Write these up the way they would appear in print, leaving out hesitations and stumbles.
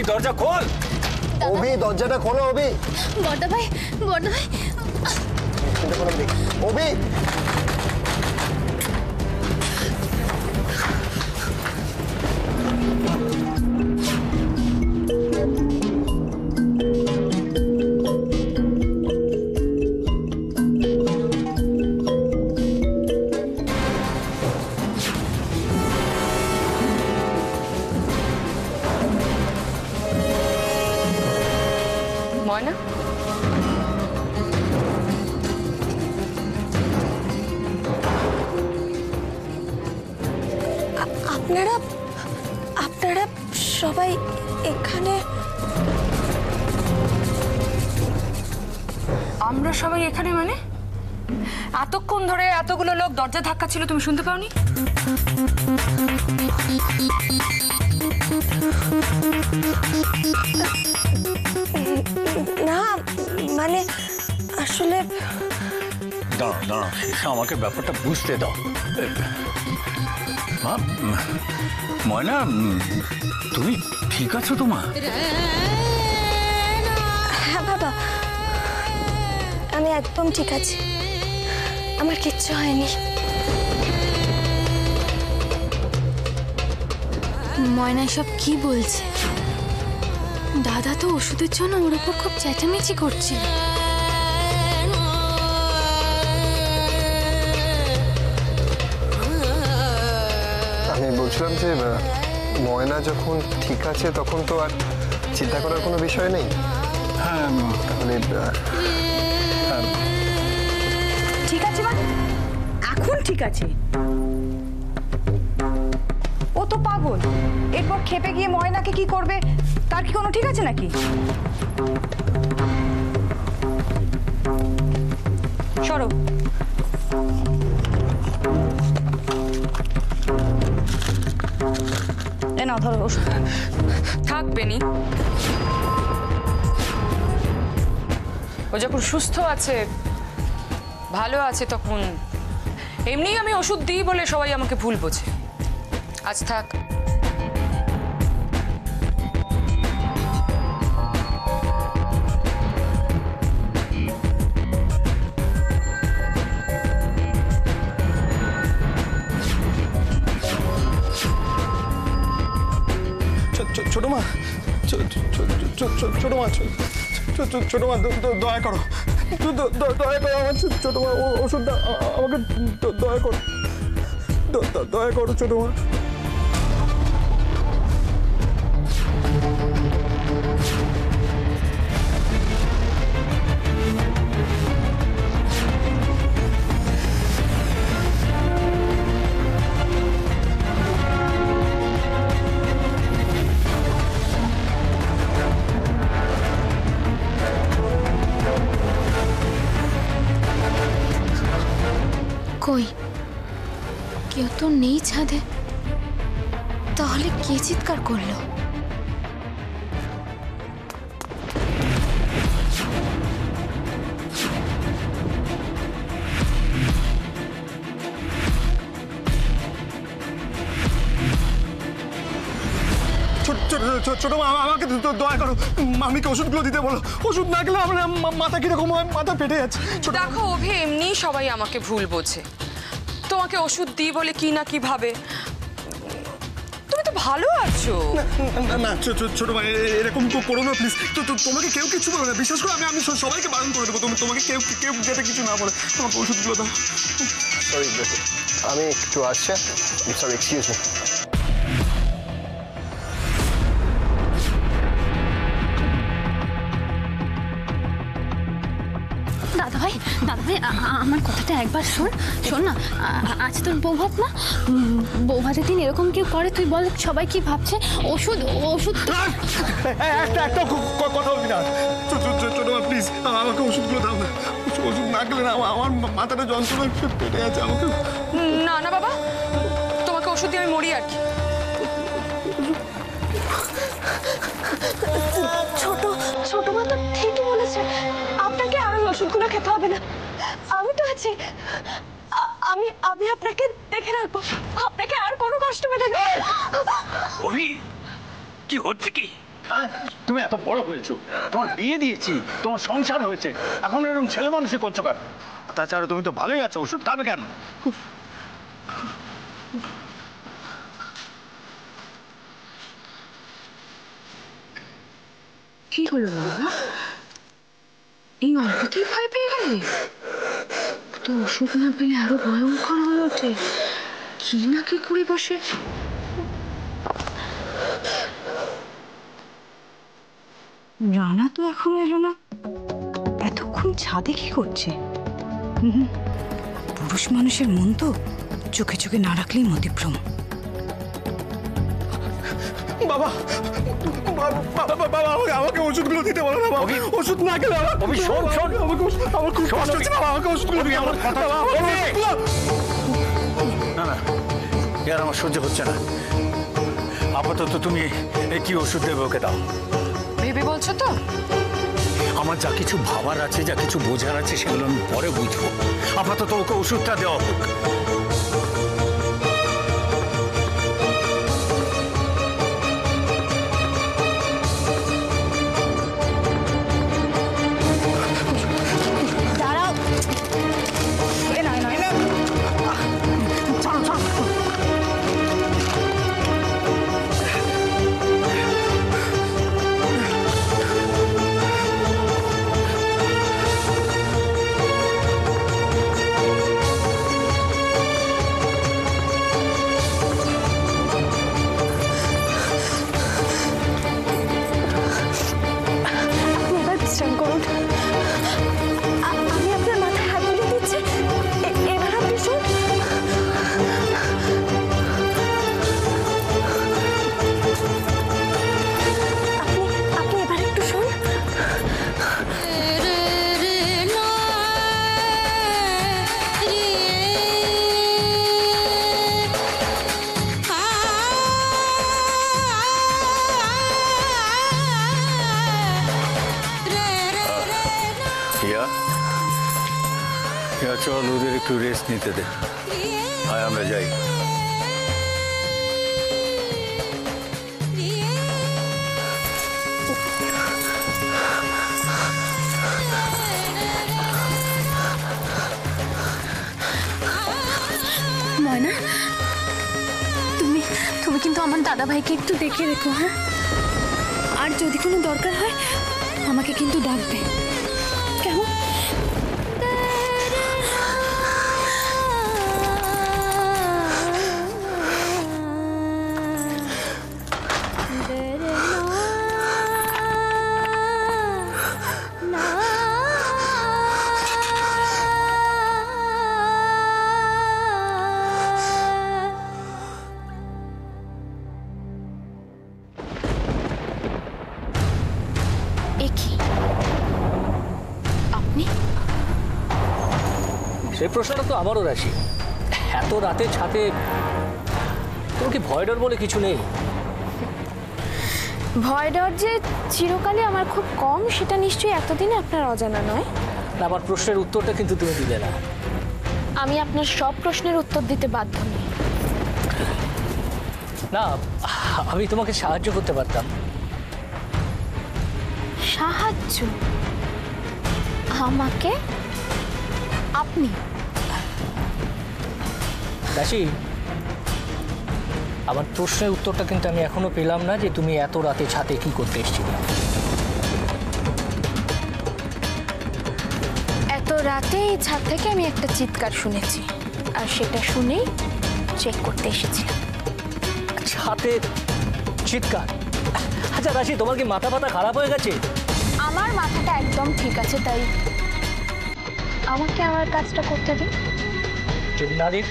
অভি দরজা খোল। অভি দরজাটা খোলো। অভি বড়দা ভাই অভি ময়না, আপনারা সবাই এখানে? আমরা সবাই এখানে মানে? এতক্ষণ ধরে এতগুলো লোক দরজা ধাক্কা ছিল, তুমি শুনতে পাওনি? না মানে আসলে দাঁড়াও দাঁড়াও, শেষে আমাকে ব্যাপারটা বুঝতে দাও। মা, ময়না, তুমি ঠিক আছো তো মা? হ্যাঁ বাবা, আমি একদম ঠিক আছি, আমার কিচ্ছু হয়নি। ময়না সব কি বলছে? দাদা তো ওষুধের জন্য ওর উপর খুব চেঁচামেচি করছে। আমি বলছিলাম যে ময়না যখন ঠিক আছে তখন তো আর চিন্তা করার কোনো বিষয় নেই। হ্যাঁ তাহলে ঠিক আছে মা, এখন ঠিক আছে। ও তো পাগল, এরপর খেপে গিয়ে ময়নাকে কি করবে তার কি কোনো ঠিক আছে নাকি? সরো। এ নাও ধরো ওষুধ। থাকবে নি, ও যখন সুস্থ আছে, ভালো আছে, তখন এমনি আমি ওষুধ দিই বলে সবাই আমাকে ভুল বোঝে। আজ থাক। ছোট মা, ছোট মা, ছোট মা, দয়া করো, দয়া করো আমার ছোট মা, ওষুধটা আমাকে দয়া করো, দয়া করো ছোট মা। কই কেউ তো নেই ছাদে, তাহলে কে চিৎকার করলো? ছোট মা, আমাকে দয়া করো, মামিকে ওষুধগুলো দিতে বলো। ওষুধ না গেলে আমার মাথা কিরকম হয়, মাথা ফেটে যাচ্ছে। দেখো অভি, এমনি সবাই আমাকে ভুল বোঝে, তোমাকে ওষুধ দিই বলে কি না কি ভাবে। তুমি তো ভালো আছো। না ছোট ভাই, এরকম করো না প্লিজ। তোমাকে কেউ কিছু বলো না, বিশ্বাস করো, আমি সবাইকে বারণ করে দেবো। তোমাকে কেউ যাতে কিছু না বলে। তোমাকে ওষুধগুলো দাও। সরি, আমি একটু আসছি। Sorry, excuse me. দাদা ভাই আমার কথাটা একবার শোন না। আজ তোর বৌভাত না, বৌভাতের দিন এরকম কেউ করে, তুই বল সবাই কি ভাবছে? ওষুধ একটা কথা বলবি না। ছোট মা প্লিজ, আমাকে ওষুধগুলো দাও না। ওষুধ না গেলে না আমার মাথাটা যন্ত্রণা পেটে আছে। আমাকে না না বাবা, তোমাকে ওষুধ দিয়ে আমি মরি আর কি। ছোট মা তো ঠিকই বলেছে, আপনাকে আর ওষুধগুলো খেতে হবে না, আমি তো আছি। আমি আপনাকে দেখে রাখবো, আপনাকে আর কোনো কষ্ট পেতে দেব না। অভি, কি হচ্ছে কি? তুমি এত বড় হয়েছো, তোমার বিয়ে দিয়েছি, তোমার সংসার হয়েছে, এখন এরকম ছেলে মানুষই করছো কেন? তাছাড়া তুমি তো ভালোই আছো, ওষুধ খাবে কেন? কি হলো বাবা? এই অল্পতেই ভয় পেয়ে গেলে? তো ওষুধ না পেলে আরো ভয়ঙ্কর হয়ে ওঠে। কি না কি করে বসে। রানা তো এখন এলো না, এতক্ষণ ছাদে কি করছে? পুরুষ মানুষের মন তো চোখে চোখে না রাখলেই মতিভ্রম। বাবা আমাকে ওষুধগুলো দিতে বলো না বাবা। ওষুধ না খেলে আমার খুব কষ্ট হচ্ছে বাবা। আমাকে ওষুধগুলো দিতে বলো। না না, ইয়ার আমার সহ্য হচ্ছে না। আপাতত তুমি কি ওষুধ দেবে ওকে দাও। ভেবে বলছো তো? আমার যা কিছু ভাবার আছে, যা কিছু বোঝার আছে, সেগুলো আমি পরে বুঝবো। আপাতত ওকে ওষুধটা দেওয়া হোক। দাঁড়াও। আপনি এবার বিশ্রাম করুন। আমি আপনার মাথায় হাত বুলিয়ে দিচ্ছি। এবার আপনি শুন। আপনি এবার একটু শুন। চল, ওদের একটু রেস্ট নিতে দে। আয় আমরা যাই। ময়না, তুমি তুমি কিন্তু আমার দাদা ভাইকে একটু দেখে রেখো, হ্যাঁ? আর যদি কোনো দরকার হয় আমাকে কিন্তু ডাকবে, কেমন? আপনি সেই প্রশ্নটা তো আমারও রাশি। এত রাতে ছাদে তোমার কি ভয় ডর বলে কিছু নেই? ভয় ডর যে চিরকালই আমার খুব কম, সেটা নিশ্চয়ই এতদিনে আপনার অজানা নয়। না, আমার প্রশ্নের উত্তরটা কিন্তু তুমি দিলে না। আমি আপনার সব প্রশ্নের উত্তর দিতে বাধ্য নই। না, আমি তোমাকে সাহায্য করতে পারতাম। সাহায্য? আমাকে? আপনি? দাসী, আমার প্রশ্নের উত্তরটা কিন্তু আমি এখনো পেলাম না যে তুমি এত রাতে ছাদে কি করতে এসেছিলে। এত রাতে এই ছাদ থেকে আমি একটা চিৎকার শুনেছি, আর সেটা শুনেই চেক করতে এসেছিলাম। ছাদে চিৎকার? আচ্ছা দাসী, তোমার কি মাথা ব্যথা খারাপ হয়ে গেছে? আমার মাথাটা একদম ঠিক আছে, তাই আমাকে আমার কাজটা করতে দিন। চিন্নাদির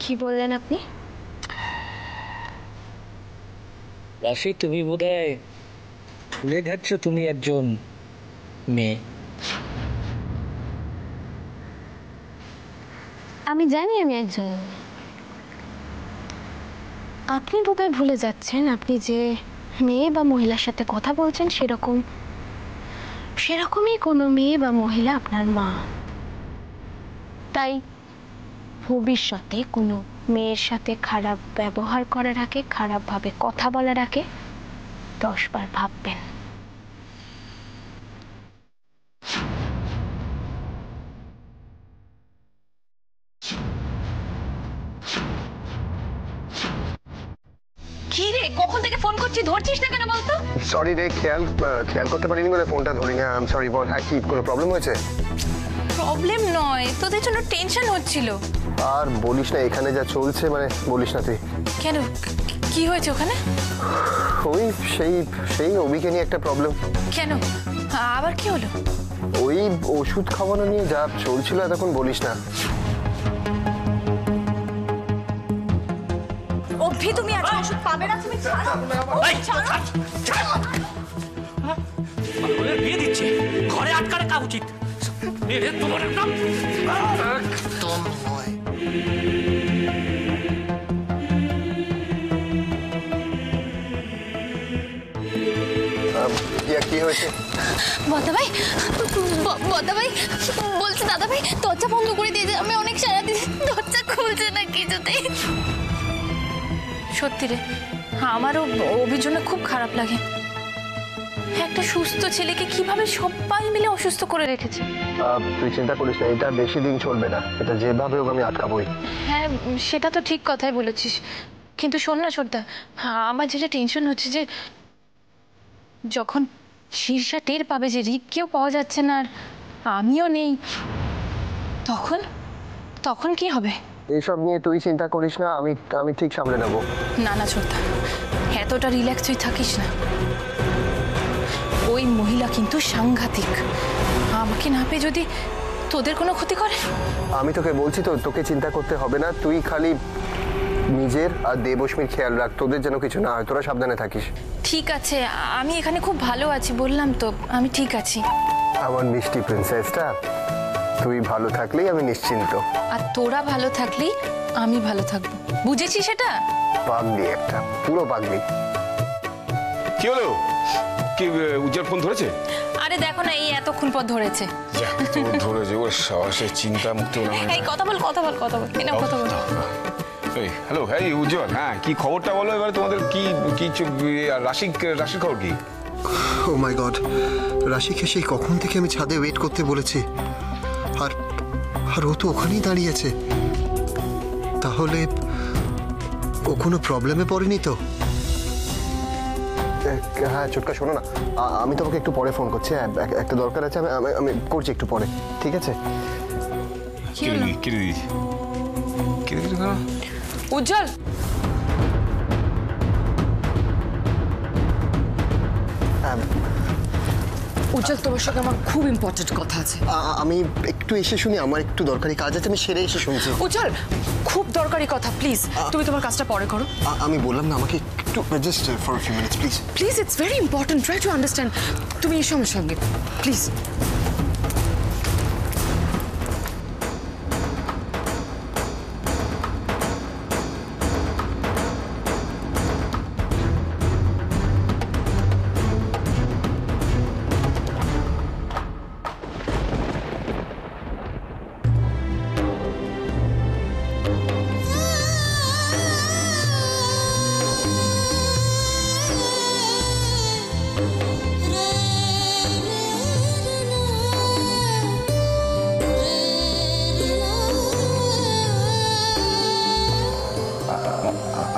কি বললেন আপনি? রাশি, তুমি বোধহয় ভুলে যাচ্ছ তুমি একজন মেয়ে। আমি জানি আমি একজন। আপনি বোধহয় ভুলে যাচ্ছেন আপনি যে মেয়ে বা মহিলার সাথে কথা বলছেন সেরকমই কোনো মেয়ে বা মহিলা আপনার মা। তাই ভবিষ্যতে কোনো মেয়ের সাথে খারাপ ব্যবহার করার আগে, খারাপভাবে কথা বলার আগে 10 বার ভাববেন। কি রে, কখন থেকে ফোন করছি, ধরছিস না কেন বলতো? সরি রে, খেয়াল করতে পারিনি বলে ফোনটা ধরি না। I am sorry. বল, কি কোনো প্রবলেম হয়েছে? প্রবলেম নয়, তোদের জন্য টেনশন হচ্ছিল। আর বলিস না, এখানে যা চলছে মানে বলিস না তুই। কেন, কি হয়েছে ওখানে? ওই সেই অভিকে নিয়ে একটা প্রবলেম। কেন, আবার কি হলো? ওই ওষুধ খাওয়ানো নিয়ে যা চলছিল এতক্ষণ বলিস না। অভি, তুমি আজ ওষুধ পাবে না, তুমি ছাড়ো। বিয়ে দিচ্ছে, ঘরে আটকা রাখা উচিত। তোমার নাম একদম নয়। কি হয়েছে? বদা ভাই বলছে, দাদা ভাই দরজা বন্ধ করে দিয়েছে। আমি অনেক সারা দিন, দরজা খুলছে না কিছুতেই। সত্যি রে, আমারও অভির জন্য খুব খারাপ লাগে। একটা সুস্থ ছেলেকে কিভাবে সবাই মিলে অসুস্থ করে রেখেছে। তুই চিন্তা করিস না, এটা বেশি দিন চলবে না। এটা যেভাবে হোক আমি আটকাবোই। হ্যাঁ, সেটা তো ঠিক কথাই বলেছিস, কিন্তু শোন না সর্দা, আমার যেটা টেনশন হচ্ছে যে যখন শীর্ষা টের পাবে যে রিককেও পাওয়া যাচ্ছে না আর আমিও নেই, তখন কি হবে? এইসব নিয়ে তুই চিন্তা করিস না, আমি ঠিক সামলে নেবো। না না সর্দা, এতটা রিল্যাক্স তুই থাকিস না। ওই মহিলা কিন্তু সাংঘাতিক। আমাকে না পেয়ে যদি তোদের কোনো ক্ষতি করে। আমি তোকে বলছি তো, তোকে চিন্তা করতে হবে না। তুই খালি নিজের আর দেবস্মীর খেয়াল রাখ, তোদের যেন কিছু না হয়। তোরা সাবধানে থাকিস। ঠিক আছে, আমি এখানে খুব ভালো আছি, বললাম তো আমি ঠিক আছি। আমার মিষ্টি প্রিন্সেসটা, তুই ভালো থাকলেই আমি নিশ্চিন্ত। আর তোরা ভালো থাকলেই আমি ভালো থাকবো, বুঝেছিস সেটা? পাগলি একটা, পুরো পাগলি। কি হলো? কি উজ্জ্বল ফোন ধরেছে? আরে দেখো না, এই এতক্ষণ পর ধরেছে। ধরেছে, ওর সাহসে চিন্তা মুক্ত না। এই কথা বল এনাও কথা বল। এই হ্যালো, হ্যাঁ উজ্জ্বল, হ্যাঁ কি খবরটা বলো এবারে। তোমাদের কি রাশির খবর কি? ও মাই গড, রাশিকে সেই কখন থেকে আমি ছাদে ওয়েট করতে বলেছি, আর ও তো ওখানেই দাঁড়িয়ে আছে। তাহলে ও কোনো প্রবলেমে পড়েনি তো? হ্যাঁ চুটকা, শোনো না, আমি তোমাকে একটু পরে ফোন করছি। একটা দরকার আছে, আমি করছি একটু পরে, ঠিক আছে? উজ্জ্বল, উজ্জ্বল, তোমার সঙ্গে আমার খুব ইম্পর্টেন্ট কথা আছে। আমি একটু এসে শুনি, আমার একটু দরকারি কাজ আছে, আমি সেরে এসে শুনছি। উজ্জ্বল, খুব দরকারি কথা, প্লিজ তুমি তোমার কাজটা পরে করো। আমি বললাম না, আমাকে একটু just for few minutes please. Please, it's very important, try to understand. তুমি এসো আমার সঙ্গে প্লিজ।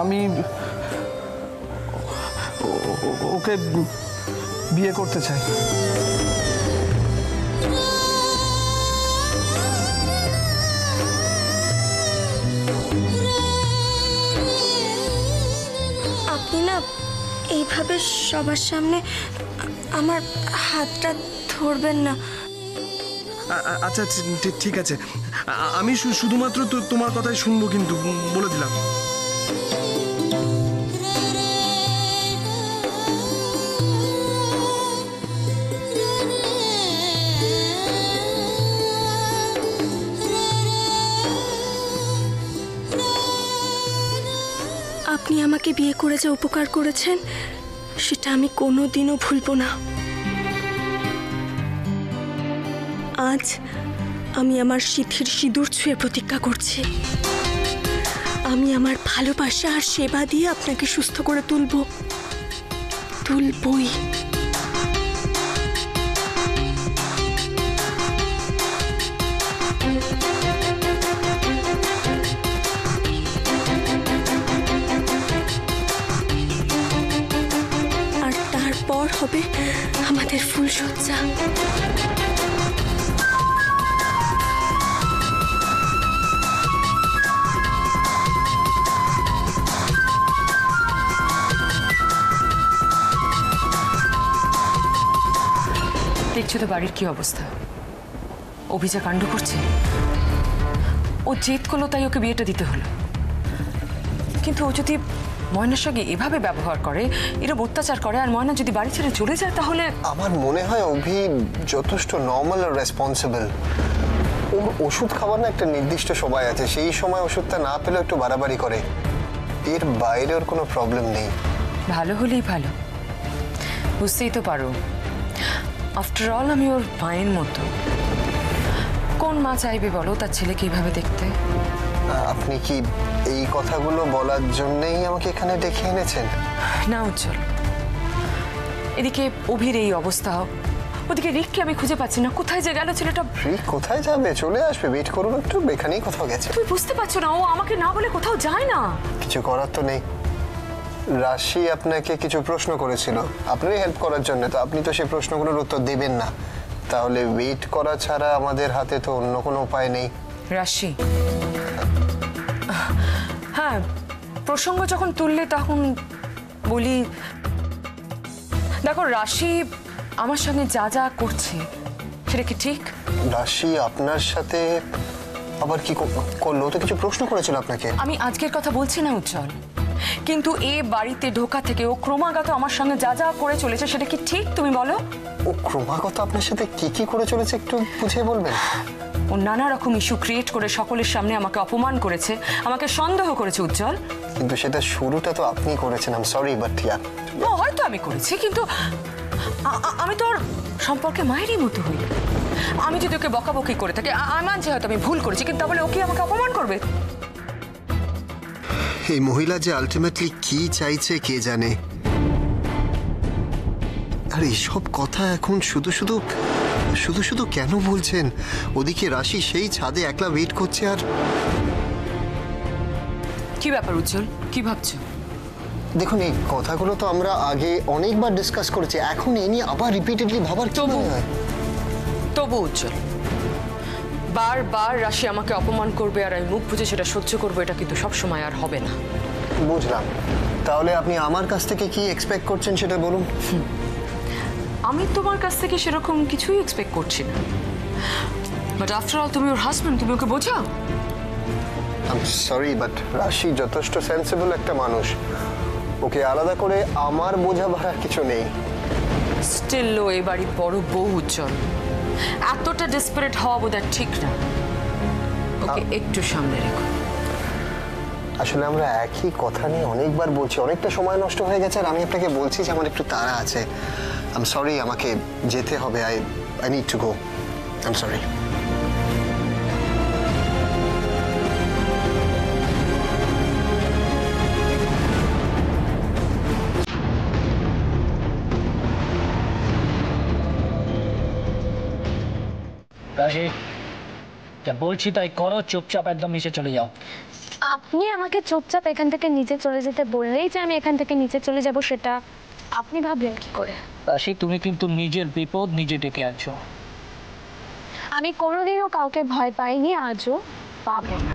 আমি ওকে বিয়ে করতে চাই। আপনি না এইভাবে সবার সামনে আমার হাতটা ধরবেন না। আচ্ছা ঠিক আছে, আমি শুধুমাত্র তোমার কথাই শুনবো, কিন্তু বলে দিলাম। আপনি আমাকে বিয়ে করে যা উপকার করেছেন সেটা আমি কোনোদিনও ভুলবো না। আজ আমি আমার সিদ্ধির সিঁদুর ছুঁয়ে প্রতিজ্ঞা করছি, আমি আমার ভালোবাসা আর সেবা দিয়ে আপনাকে সুস্থ করে তুলবই। আর তারপর হবে আমাদের ফুলসজ্জা। দেখছো তো বাড়ির কি অবস্থা, অভিজা কাণ্ড করছে। ও জেদ করলো তাই ওকে বিয়েটা দিতে হলো, কিন্তু ও যদি ময়নার সঙ্গে এভাবে ব্যবহার করে, এরকম অত্যাচার করে, আর ময়না যদি বাড়ি ছেড়ে চলে যায়, তাহলে আমার মনে হয় অভি যথেষ্ট নর্মাল আর রেসপন্সিবল। ওর ওষুধ খাবার না একটা নির্দিষ্ট সময় আছে, সেই সময় ওষুধটা না পেলে একটু বাড়াবাড়ি করে, এর বাইরে ওর কোনো প্রবলেম নেই। ভালো হলেই ভালো, বুঝতেই তো পারো আফটার অল আমি ওর মায়ের মতো। কোন মা চাইবে বলো তার ছেলেকে এইভাবে দেখতে? আপনি কি এই কথাগুলো বলার জন্যই আমাকে এখানে ডেকে এনেছেন? না উজ্জ্বল, এদিকে অভির এই অবস্থা, ওদিকে রিককে আমি খুঁজে পাচ্ছি না, কোথায় যে গেল ছেলেটা। রিক কোথায় যাবে, চলে আসবে, ওয়েট করুন একটু, এখানেই কোথাও গেছে। তুমি বুঝতে পারছো না, ও আমাকে না বলে কোথাও যায় না। কিছু করার তো নেই, রাশি আপনাকে কিছু প্রশ্ন করেছিল আপনারই হেল্প করার জন্য, তো আপনি তো সেই প্রশ্নগুলোর উত্তর দেবেন না, তাহলে ওয়েট করা ছাড়া আমাদের হাতে তো অন্য কোনো উপায় নেই। রাশি, হ্যাঁ প্রসঙ্গ যখন তুললে তখন বলি, দেখো রাশি আমার সঙ্গে যা যা করছে সেটা কি ঠিক? রাশি আপনার সাথে আবার কি করলো? তো কিছু প্রশ্ন করেছিল আপনাকে। আমি আজকের কথা বলছি না উজ্জ্বল, কিন্তু এ বাড়িতে ঢোকা থেকে ও ক্রমাগত আমার সঙ্গে যা যা করে চলেছে সেটা কি ঠিক তুমি বলো? ও ক্রমাগত আপনার সাথে কি করে চলেছে একটু বুঝিয়ে বলবেন? ও নানা রকম ইস্যু ক্রিয়েট করে সকলের সামনে আমাকে অপমান করেছে, আমাকে সন্দেহ করেছে উজ্জ্বল। কিন্তু সেটা শুরুটা তো আপনি করেছেন, আই এম সরি বাট ইয়ার। হয়তো আমি করেছি, কিন্তু আমি তো ওর সম্পর্কে মায়েরই মতো হই। আমি যদি ওকে বকাবকি করে থাকি, আমি মানছি হয়তো আমি ভুল করেছি, কিন্তু তাহলে ওকে আমাকে অপমান করবে? এই মহিলা যে আলটিমেটলি কি চাইছে কে জানে। আর এইসব কথা এখন শুধু কেন বলছেন? ওদিকে রাশি সেই ছাদে একলা ওয়েট করছে। আর কি ব্যাপার উজ্জ্বল, কি ভাবছো? দেখুন এই কথাগুলো তো আমরা আগে অনেকবার ডিসকাস করেছি, এখন এই নিয়ে আবার রিপিটেডলি ভাবার কি মনে হয়? তবু উজ্জ্বল, বারবার রাশি আমাকে অপমান করবে আর আমি মুখ বুঝে সেটা সহ্য করবো, এটা কিন্তু সবসময় আর হবে না। বুঝলাম, তাহলে আপনি আমার কাছ থেকে কি এক্সপেক্ট করছেন সেটা বলুন। আমি তোমার কাছ থেকে সেরকম কিছুই এক্সপেক্ট করছি না, বাট আফটার অল তুমি ওর হাজব্যান্ড, তুমি ওকে বোঝাও। আই এম সরি বাট রাশি যথেষ্ট সেন্সিবল একটা মানুষ, ওকে আলাদা করে আমার বোঝা ভরার কিছু নেই। স্টিল ও এই বাড়ির বড় বউ উজ্জ্বল, এতটা ডেসপারেট হওয়া বোধহয় ঠিক না, ওকে একটু সামনে রেখো। আসলে আমরা একই কথা নিয়ে অনেকবার বলছি, অনেকটা সময় নষ্ট হয়ে গেছে, আর আমি আপনাকে বলছি যে আমার একটু তাড়া আছে। আই এম সরি, আমাকে যেতে হবে, I need to go, I am sorry. রাশি, যা বলছি তাই করো, চুপচাপ একদম নিচে চলে যাও। আপনি আমাকে চুপচাপ এখান থেকে নিচে চলে যেতে বললেই যে আমি এখান থেকে নিচে চলে যাব, সেটা আপনি ভাবলেন কি করে? রাশি, তুমি কিন্তু নিজের বিপদ নিজে ডেকে আছো। আমি কোনোদিনও কাউকে ভয় পাইনি, আজও পাবো না।